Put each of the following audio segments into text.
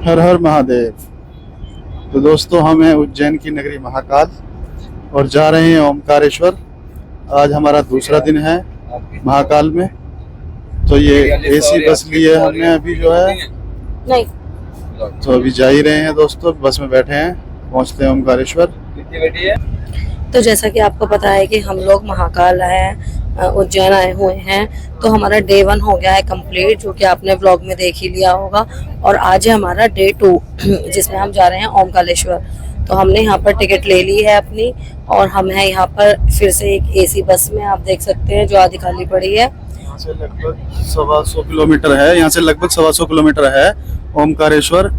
हर हर महादेव। तो दोस्तों, हम हैं उज्जैन की नगरी महाकाल और जा रहे हैं ओमकारेश्वर। आज हमारा दूसरा दिन है महाकाल में। तो ये एसी बस ली है हमने अभी जो है। नहीं, तो अभी जा ही रहे हैं दोस्तों, बस में बैठे हैं, पहुंचते हैं ओमकारेश्वर। तो जैसा कि आपको पता है कि हम लोग महाकाल उज्जैन आए हुए हैं। तो हमारा डे 1 हो गया है कंप्लीट, जो कि आपने व्लॉग में देख ही लिया होगा। और आज है हमारा डे 2 जिसमें हम जा रहे हैं ओमकारेश्वर। तो हमने यहाँ पर टिकट ले ली है अपनी, और हम हैं यहाँ पर फिर से एक एसी बस में, आप देख सकते हैं, जो आधी खाली पड़ी है। यहाँ से लगभग 125 किलोमीटर है, यहाँ से लगभग 125 किलोमीटर है ओमकारेश्वर।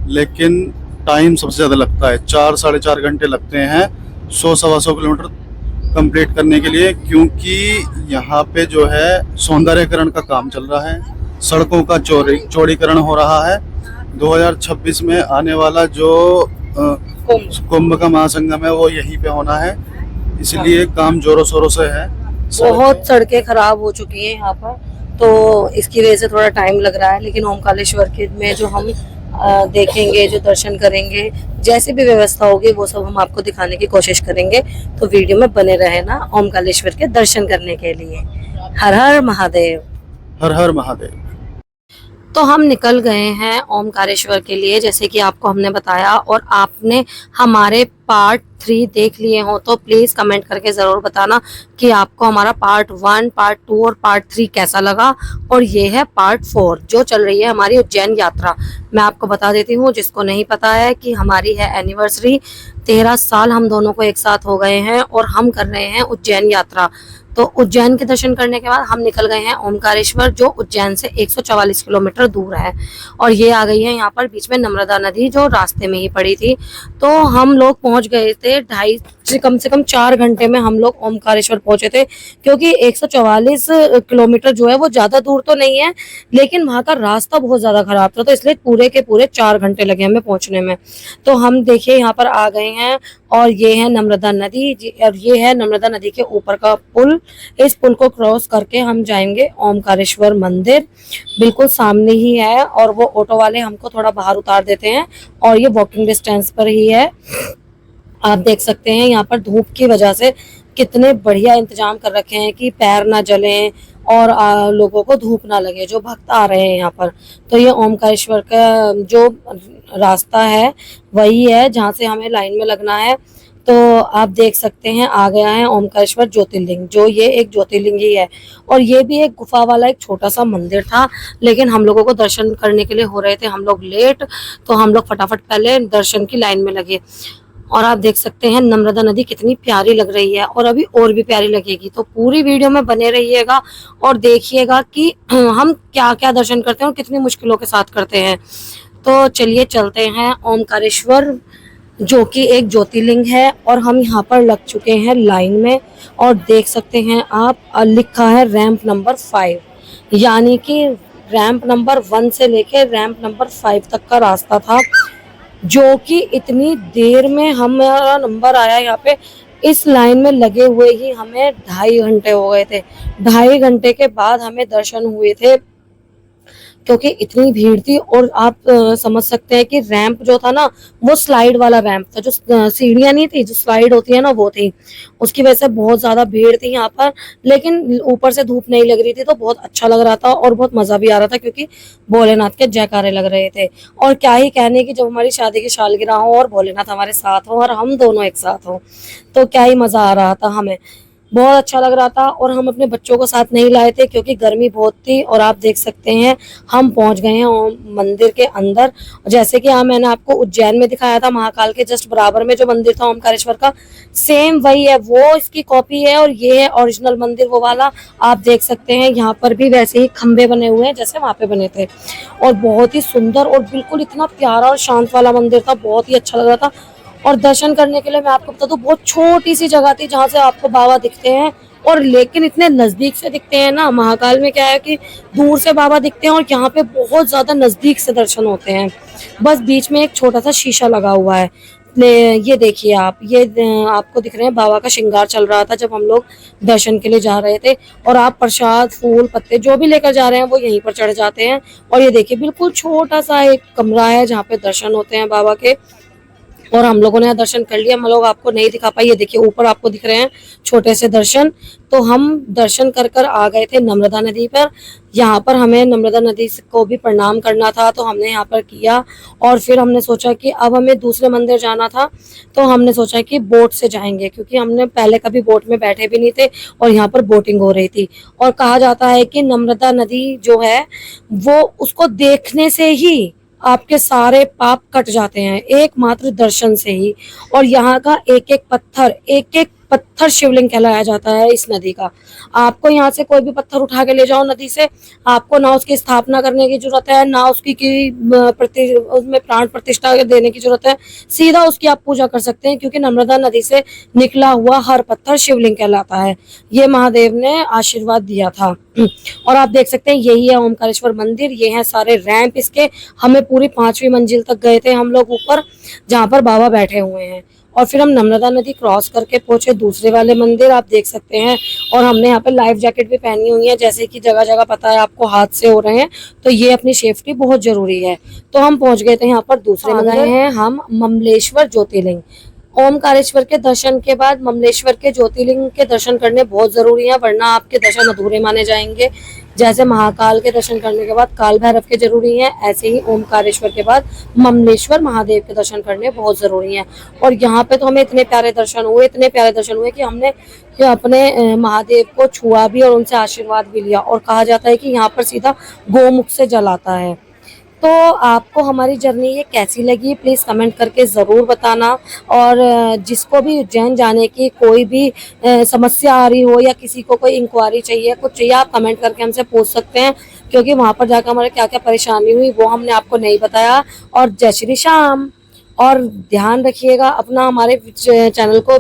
लेकिन टाइम सबसे ज़्यादा लगता है, 4 साढ़े 4 घंटे लगते हैं 100-125 किलोमीटर कंप्लीट करने के लिए, क्योंकि यहाँ पे जो है सौंदर्यकरण का काम चल रहा है, सड़कों का चौड़ीकरण हो रहा है। 2026 में आने वाला जो कुंभ का महासंगम है वो यहीं पे होना है, इसलिए काम जोरों शोरों से है। बहुत सड़कें खराब हो चुकी हैं यहाँ पर, तो इसकी वजह से थोड़ा टाइम लग रहा है। लेकिन ओमकारेश्वर के में जो हम देखेंगे, जो दर्शन करेंगे, जैसी भी व्यवस्था होगी वो सब हम आपको दिखाने की कोशिश करेंगे। तो वीडियो में बने रहे ना ओमकारेश्वर के दर्शन करने के लिए। हर हर महादेव। हर हर महादेव। तो हम निकल गए हैं ओमकारेश्वर के लिए, जैसे कि आपको हमने बताया। और आपने हमारे पार्ट 3 देख लिए हो तो प्लीज कमेंट करके जरूर बताना कि आपको हमारा पार्ट 1, पार्ट 2 और पार्ट 3 कैसा लगा। और ये है पार्ट 4 जो चल रही है हमारी उज्जैन यात्रा। मैं आपको बता देती हूँ, जिसको नहीं पता है, कि हमारी है एनिवर्सरी। 13 साल हम दोनों को एक साथ हो गए हैं और हम कर रहे हैं उज्जैन यात्रा। तो उज्जैन के दर्शन करने के बाद हम निकल गए हैं ओमकारेश्वर, जो उज्जैन से 144 किलोमीटर दूर है। और ये आ गई है यहाँ पर बीच में नर्मदा नदी, जो रास्ते में ही पड़ी थी। तो हम लोग पहुंच गए थे कम से कम 4 घंटे में हम लोग ओमकारेश्वर पहुंचे थे, क्योंकि 144 किलोमीटर जो है वो ज्यादा दूर तो नहीं है, लेकिन वहां का रास्ता बहुत ज्यादा खराब था। तो इसलिए पूरे के पूरे 4 घंटे लगे हमें पहुंचने में। तो हम देखिए यहाँ पर आ गए हैं, और ये है नर्मदा नदी, और ये है नर्मदा नदी के ऊपर का पुल। इस पुल को क्रॉस करके हम जाएंगे ओमकारेश्वर मंदिर, बिल्कुल सामने ही है। और वो ऑटो वाले हमको थोड़ा बाहर उतार देते हैं, और ये वॉकिंग डिस्टेंस पर ही है। आप देख सकते हैं यहाँ पर धूप की वजह से कितने बढ़िया इंतजाम कर रखे हैं कि पैर ना जलें और लोगों को धूप ना लगे, जो भक्त आ रहे हैं यहाँ पर। तो ये ओमकारेश्वर का जो रास्ता है वही है जहाँ से हमें लाइन में लगना है। तो आप देख सकते हैं आ गया है ओमकारेश्वर ज्योतिर्लिंग, जो ये एक ज्योतिर्लिंग ही है। और ये भी एक गुफा वाला एक छोटा सा मंदिर था, लेकिन हम लोगों को दर्शन करने के लिए हो रहे थे हम लोग लेट, तो हम लोग फटाफट पहले दर्शन की लाइन में लगे। और आप देख सकते हैं नर्मदा नदी कितनी प्यारी लग रही है, और अभी और भी प्यारी लगेगी। तो पूरी वीडियो में बने रहिएगा और देखिएगा कि हम क्या क्या दर्शन करते हैं और कितनी मुश्किलों के साथ करते हैं। तो चलिए चलते हैं ओमकारेश्वर, जो कि एक ज्योतिर्लिंग है। और हम यहाँ पर लग चुके हैं लाइन में, और देख सकते हैं आप लिखा है रैंप नंबर 5, यानी कि रैंप नंबर 1 से लेके रैंप नंबर 5 तक का रास्ता था, जो कि इतनी देर में हमारा नंबर आया यहाँ पे। इस लाइन में लगे हुए ही हमें 2.5 घंटे हो गए थे। 2.5 घंटे के बाद हमें दर्शन हुए थे, क्योंकि इतनी भीड़ थी। और आप समझ सकते हैं कि रैंप जो था ना, वो स्लाइड वाला रैंप था, जो सीढ़ियां नहीं थी, जो स्लाइड होती है ना, वो थी। उसकी वजह से बहुत ज्यादा भीड़ थी यहाँ पर, लेकिन ऊपर से धूप नहीं लग रही थी, तो बहुत अच्छा लग रहा था और बहुत मजा भी आ रहा था, क्योंकि भोलेनाथ के जयकारे लग रहे थे। और क्या ही कहने की, जब हमारी शादी की सालगिरह हो और भोलेनाथ हमारे साथ हो और हम दोनों एक साथ हो, तो क्या ही मजा आ रहा था, हमें बहुत अच्छा लग रहा था। और हम अपने बच्चों को साथ नहीं लाए थे, क्योंकि गर्मी बहुत थी। और आप देख सकते हैं हम पहुंच गए हैं मंदिर के अंदर। जैसे कि मैंने आपको उज्जैन में दिखाया था, महाकाल के जस्ट बराबर में जो मंदिर था ओमकारेश्वर का, सेम वही है, वो इसकी कॉपी है। और ये है ओरिजिनल मंदिर, वो वाला। आप देख सकते हैं यहाँ पर भी वैसे ही खंबे बने हुए हैं जैसे वहां पे बने थे, और बहुत ही सुंदर और बिल्कुल इतना प्यारा और शांत वाला मंदिर था, बहुत ही अच्छा लग रहा था। और दर्शन करने के लिए मैं आपको बता दूं, बहुत छोटी सी जगह थी जहाँ से आपको बाबा दिखते हैं, और लेकिन इतने नजदीक से दिखते हैं ना। महाकाल में क्या है कि दूर से बाबा दिखते हैं, और यहाँ पे बहुत ज्यादा नजदीक से दर्शन होते हैं। बस बीच में एक छोटा सा शीशा लगा हुआ है, ये देखिए आप, ये आपको दिख रहे हैं बाबा का श्रृंगार चल रहा था जब हम लोग दर्शन के लिए जा रहे थे। और आप प्रसाद, फूल, पत्ते जो भी लेकर जा रहे हैं वो यहीं पर चढ़ जाते हैं। और ये देखिए बिल्कुल छोटा सा एक कमरा है जहाँ पे दर्शन होते हैं बाबा के। और हम लोगों ने यहाँ दर्शन कर लिया। हम लोग आपको नहीं दिखा पाए, ये देखिए ऊपर आपको दिख रहे हैं छोटे से दर्शन। तो हम दर्शन कर कर आ गए थे नर्मदा नदी पर। यहाँ पर हमें नर्मदा नदी को भी प्रणाम करना था तो हमने यहाँ पर किया। और फिर हमने सोचा कि अब हमें दूसरे मंदिर जाना था, तो हमने सोचा कि बोट से जाएंगे, क्योंकि हमने पहले कभी बोट में बैठे भी नहीं थे और यहाँ पर बोटिंग हो रही थी। और कहा जाता है कि नर्मदा नदी जो है वो, उसको देखने से ही आपके सारे पाप कट जाते हैं, एकमात्र दर्शन से ही। और यहाँ का एक एक पत्थर शिवलिंग कहलाया जाता है इस नदी का। आपको यहाँ से कोई भी पत्थर उठा के ले जाओ नदी से, आपको ना उसकी स्थापना करने की जरूरत है, ना उसकी उसमें प्राण प्रतिष्ठा देने की जरूरत है। सीधा उसकी आप पूजा कर सकते हैं, क्योंकि नर्मदा नदी से निकला हुआ हर पत्थर शिवलिंग कहलाता है। ये महादेव ने आशीर्वाद दिया था। और आप देख सकते हैं यही है ओमकारेश्वर मंदिर। ये है सारे रैंप इसके। हमें पूरी 5वीं मंजिल तक गए थे हम लोग ऊपर, जहाँ पर बाबा बैठे हुए हैं। और फिर हम नर्मदा नदी क्रॉस करके पहुंचे दूसरे वाले मंदिर, आप देख सकते हैं। और हमने यहाँ पे लाइफ जैकेट भी पहनी हुई है, जैसे कि जगह जगह पता है आपको हादसे हो रहे हैं, तो ये अपनी सेफ्टी बहुत जरूरी है। तो हम पहुंच गए थे यहाँ पर दूसरे मंदिर हैं हम ममलेश्वर ज्योतिर्लिंग। ओमकारेश्वर के दर्शन के बाद ममलेश्वर के ज्योतिर्लिंग के दर्शन करने बहुत जरूरी है, वरना आपके दर्शन अधूरे माने जाएंगे। जैसे महाकाल के दर्शन करने के बाद काल भैरव के जरूरी हैं, ऐसे ही ओमकारेश्वर के बाद ममलेश्वर महादेव के दर्शन करने बहुत जरूरी हैं। और यहाँ पे तो हमें इतने प्यारे दर्शन हुए कि हमने अपने महादेव को छुआ भी और उनसे आशीर्वाद भी लिया। और कहा जाता है कि यहाँ पर सीधा गोमुख से जल आता है। तो आपको हमारी जर्नी ये कैसी लगी प्लीज़ कमेंट करके ज़रूर बताना। और जिसको भी उज्जैन जाने की कोई भी समस्या आ रही हो, या किसी को कोई इंक्वायरी चाहिए, कुछ चाहिए, आप कमेंट करके हमसे पूछ सकते हैं, क्योंकि वहाँ पर जाकर हमारे क्या क्या परेशानी हुई वो हमने आपको नहीं बताया। और जय श्री श्याम। और ध्यान रखिएगा अपना, हमारे चैनल को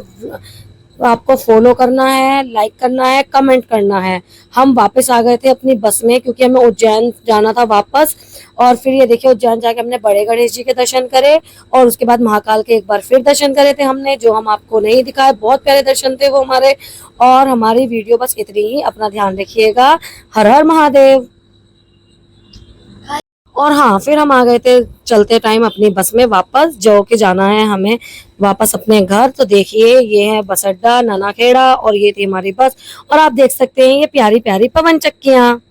आपको फॉलो करना है, लाइक करना है, कमेंट करना है। हम वापस आ गए थे अपनी बस में, क्योंकि हमें उज्जैन जाना था वापस। और फिर ये देखिए उज्जैन जाके हमने बड़े गणेश जी के दर्शन करे, और उसके बाद महाकाल के एक बार फिर दर्शन करे थे हमने, जो हम आपको नहीं दिखाए। बहुत प्यारे दर्शन थे वो हमारे। और हमारी वीडियो बस इतनी ही। अपना ध्यान रखिएगा। हर हर महादेव। और हाँ, फिर हम आ गए थे चलते टाइम अपनी बस में वापस, जो कि जाना है हमें वापस अपने घर। तो देखिए ये है बस अड्डा नानाखेड़ा, और ये थी हमारी बस। और आप देख सकते हैं ये प्यारी प्यारी पवन चक्कियाँ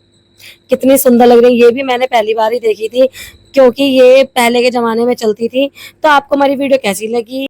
कितनी सुंदर लग रही है। ये भी मैंने पहली बार ही देखी थी, क्योंकि ये पहले के जमाने में चलती थी। तो आपको हमारी वीडियो कैसी लगी?